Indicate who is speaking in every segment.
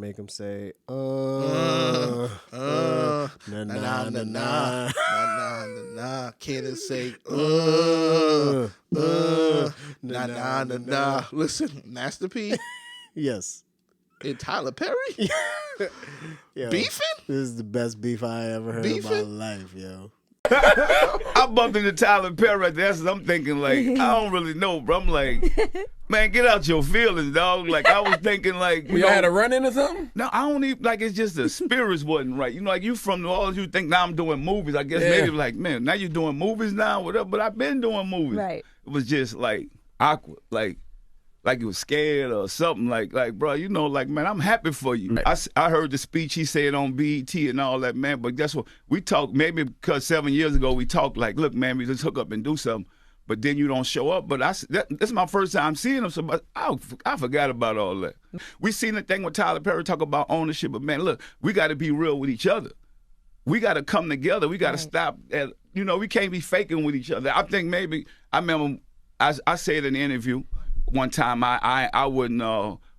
Speaker 1: Make him say,
Speaker 2: Na
Speaker 1: na
Speaker 2: na
Speaker 1: na
Speaker 2: na
Speaker 1: na
Speaker 2: na
Speaker 1: na.
Speaker 2: na na. Cannon say,
Speaker 1: Na
Speaker 2: na na na na. Listen, Master P
Speaker 1: Yes.
Speaker 2: and Tyler Perry
Speaker 1: Yo,
Speaker 2: beefing.
Speaker 1: this is the best beef I ever heard in my
Speaker 2: Beefing?
Speaker 1: life, yo.
Speaker 3: I bumped into Tyler Perry right there. That's what I'm thinking, like, I don't really know, bro. I'm like, man, get out your feelings, dog. Like, I was thinking, like, you
Speaker 4: We
Speaker 3: know,
Speaker 4: had a run in or something?
Speaker 3: no, I don't even, like, it's just the spirits wasn't right. You know, like, you from New Orleans, you think now I'm doing movies. I guess
Speaker 4: Yeah.
Speaker 3: maybe, like, man, now you're doing movies now, whatever, but I've been doing movies.
Speaker 5: Right.
Speaker 3: It was just, like, awkward, like you was scared or something, like, bro, you know, like, man, I'm happy for you.
Speaker 4: Right.
Speaker 3: I heard the speech he said on BET and all that, man, but guess what? We talked, maybe because 7 years ago we talked like, look, man, we just hook up and do something, but then you don't show up. But that's my first time seeing him, so but I forgot about all that. We seen the thing with Tyler Perry talk about ownership, but man, look, we got to be real with each other. We got to come together. We got to stop at, you know, we can't be faking with each other. I think maybe, I remember I said in the interview one time, I wouldn't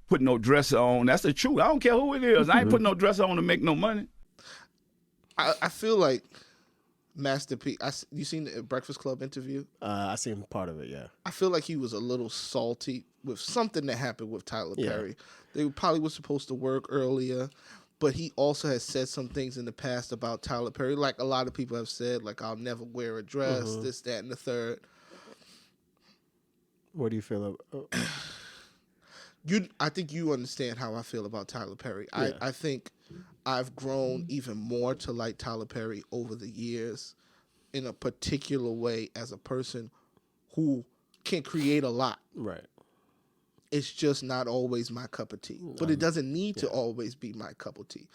Speaker 3: put no dresser on. That's the truth. I don't care who it is. I ain't putting no dresser on to make no money.
Speaker 2: I feel like Master P. You seen the Breakfast Club interview?
Speaker 1: I seen part of it, yeah.
Speaker 2: I feel like he was a little salty with something that happened with Tyler
Speaker 1: Yeah.
Speaker 2: Perry. They probably were supposed to work earlier, but he also has said some things in the past about Tyler Perry, like a lot of people have said, like, I'll never wear a dress, this, that, and the third.
Speaker 1: What do you feel about
Speaker 2: I think you understand how I feel about Tyler Perry.
Speaker 1: Yeah.
Speaker 2: I think I've grown even more to like Tyler Perry over the years in a particular way as a person who can create a lot.
Speaker 1: Right.
Speaker 2: It's just not always my cup of tea. But it doesn't need to always be my cup of tea.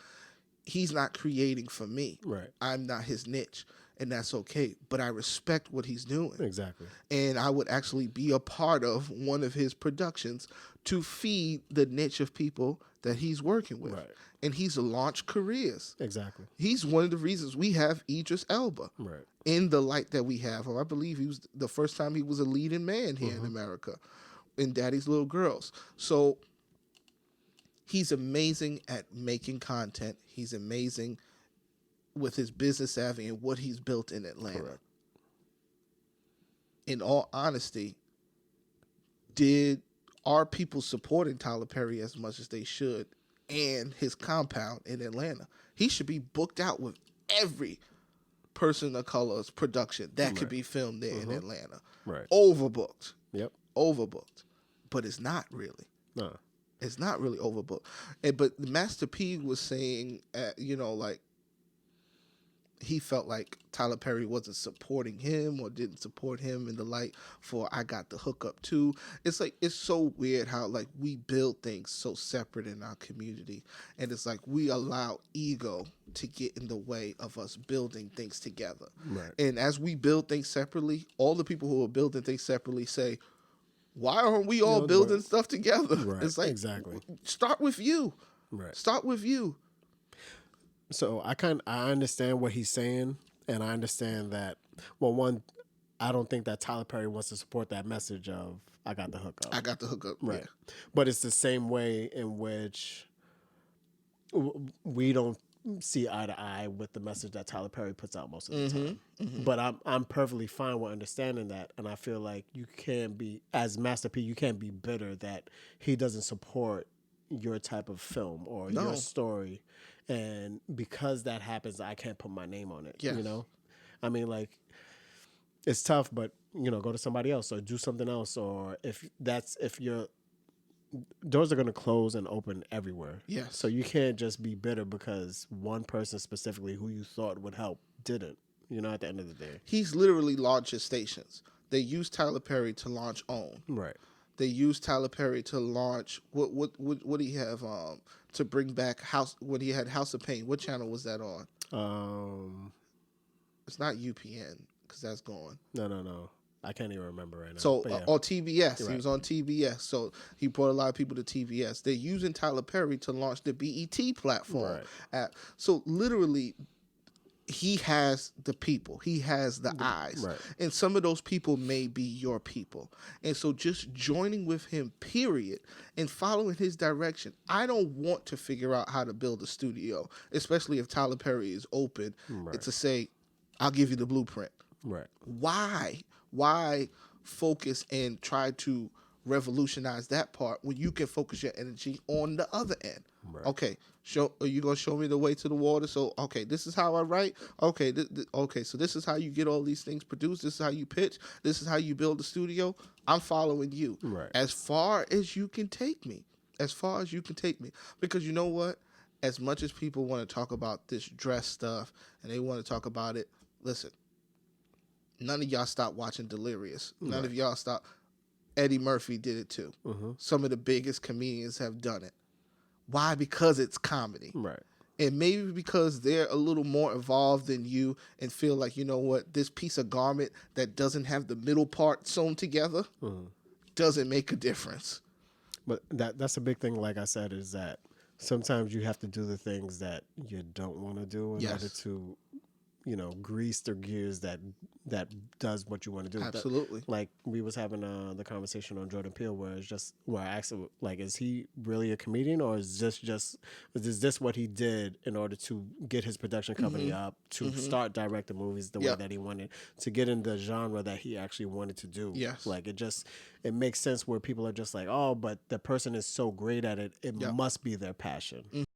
Speaker 2: He's not creating for me.
Speaker 1: Right.
Speaker 2: I'm not his niche, and that's okay. But I respect what he's doing.
Speaker 1: Exactly.
Speaker 2: And I would actually be a part of one of his productions to feed the niche of people that he's working with.
Speaker 1: Right.
Speaker 2: And he's launched careers.
Speaker 1: Exactly.
Speaker 2: He's one of the reasons we have Idris Elba
Speaker 1: Right.
Speaker 2: in the light that we have him. I believe he was the first time he was a leading man here in America in Daddy's Little Girls. So he's amazing at making content. He's amazing with his business savvy and what he's built in Atlanta.
Speaker 1: Correct.
Speaker 2: In all honesty, are people supporting Tyler Perry as much as they should and his compound in Atlanta? He should be booked out with every person of color's production that could be filmed there in Atlanta.
Speaker 1: Right.
Speaker 2: Overbooked.
Speaker 1: Yep.
Speaker 2: Overbooked. But it's not really.
Speaker 1: No.
Speaker 2: It's not really overbooked. But Master P was saying, like, he felt like Tyler Perry wasn't supporting him or didn't support him in the light for I Got the Hookup Too. It's like, it's so weird how, like, we build things so separate in our community. And it's like we allow ego to get in the way of us building things together.
Speaker 1: Right.
Speaker 2: And as we build things separately, all the people who are building things separately say, why aren't we all building stuff together?
Speaker 1: Right.
Speaker 2: It's like,
Speaker 1: Exactly.
Speaker 2: start with you.
Speaker 1: Right.
Speaker 2: Start with you.
Speaker 1: So I understand what he's saying, and I understand that. Well, one, I don't think that Tyler Perry wants to support that message of I got the hookup.
Speaker 2: I got the hookup.
Speaker 1: Right.
Speaker 2: Yeah.
Speaker 1: But it's the same way in which we don't see eye to eye with the message that Tyler Perry puts out most of the time. But I'm perfectly fine with understanding that, and I feel like you can't be, as Master P, you can't be bitter that he doesn't support your type of film or
Speaker 2: No.
Speaker 1: your story, and because that happens, I can't put my name on it.
Speaker 2: Yes.
Speaker 1: You know, I mean, like, it's tough, but go to somebody else or do something else, or if your doors are going to close and open everywhere.
Speaker 2: Yes.
Speaker 1: So you can't just be bitter because one person specifically who you thought would help didn't. At the end of the day.
Speaker 2: He's literally launched his stations. They used Tyler Perry to launch OWN.
Speaker 1: Right.
Speaker 2: They used Tyler Perry to launch what do he have to bring back when he had House of Pain. What channel was that on? It's not UPN because that's gone.
Speaker 1: No. I can't even remember right now.
Speaker 2: So
Speaker 1: But yeah.
Speaker 2: on TBS,
Speaker 1: You're
Speaker 2: he was on TBS. So he brought a lot of people to TBS. They're using Tyler Perry to launch the BET platform
Speaker 1: Right.
Speaker 2: app. So literally, he has the people, he has the eyes,
Speaker 1: right.
Speaker 2: and some of those people may be your people. And so just joining with him, period, and following his direction. I don't want to figure out how to build a studio, especially if Tyler Perry is open to say, I'll give you the blueprint.
Speaker 1: Right.
Speaker 2: Why focus and try to revolutionize that part when you can focus your energy on the other end?
Speaker 1: Right.
Speaker 2: Okay, are you gonna show me the way to the water? So okay, this is how I write. Okay, okay, so this is how you get all these things produced. This is how you pitch. This is how you build a studio. I'm following you
Speaker 1: Right.
Speaker 2: as far as you can take me. As far as you can take me, because you know what? As much as people want to talk about this dress stuff and they want to talk about it, listen. None of y'all stop watching Delirious. None of y'all stop. Eddie Murphy did it too. Some of the biggest comedians have done it. Why? Because it's comedy.
Speaker 1: Right.
Speaker 2: And maybe because they're a little more evolved than you and feel like, you know what, this piece of garment that doesn't have the middle part sewn together doesn't make a difference.
Speaker 1: But that's a big thing, like I said, is that sometimes you have to do the things that you don't want to do in order to, grease the gears that does what you want to do.
Speaker 2: Absolutely.
Speaker 1: Like we was having the conversation on Jordan Peele, where I asked him, like, is he really a comedian, or is this what he did in order to get his production company up, to start directing movies the way that he wanted, to get in the genre that he actually wanted to do?
Speaker 2: Yes.
Speaker 1: Like it makes sense where people are just like, oh, but the person is so great at it, it must be their passion.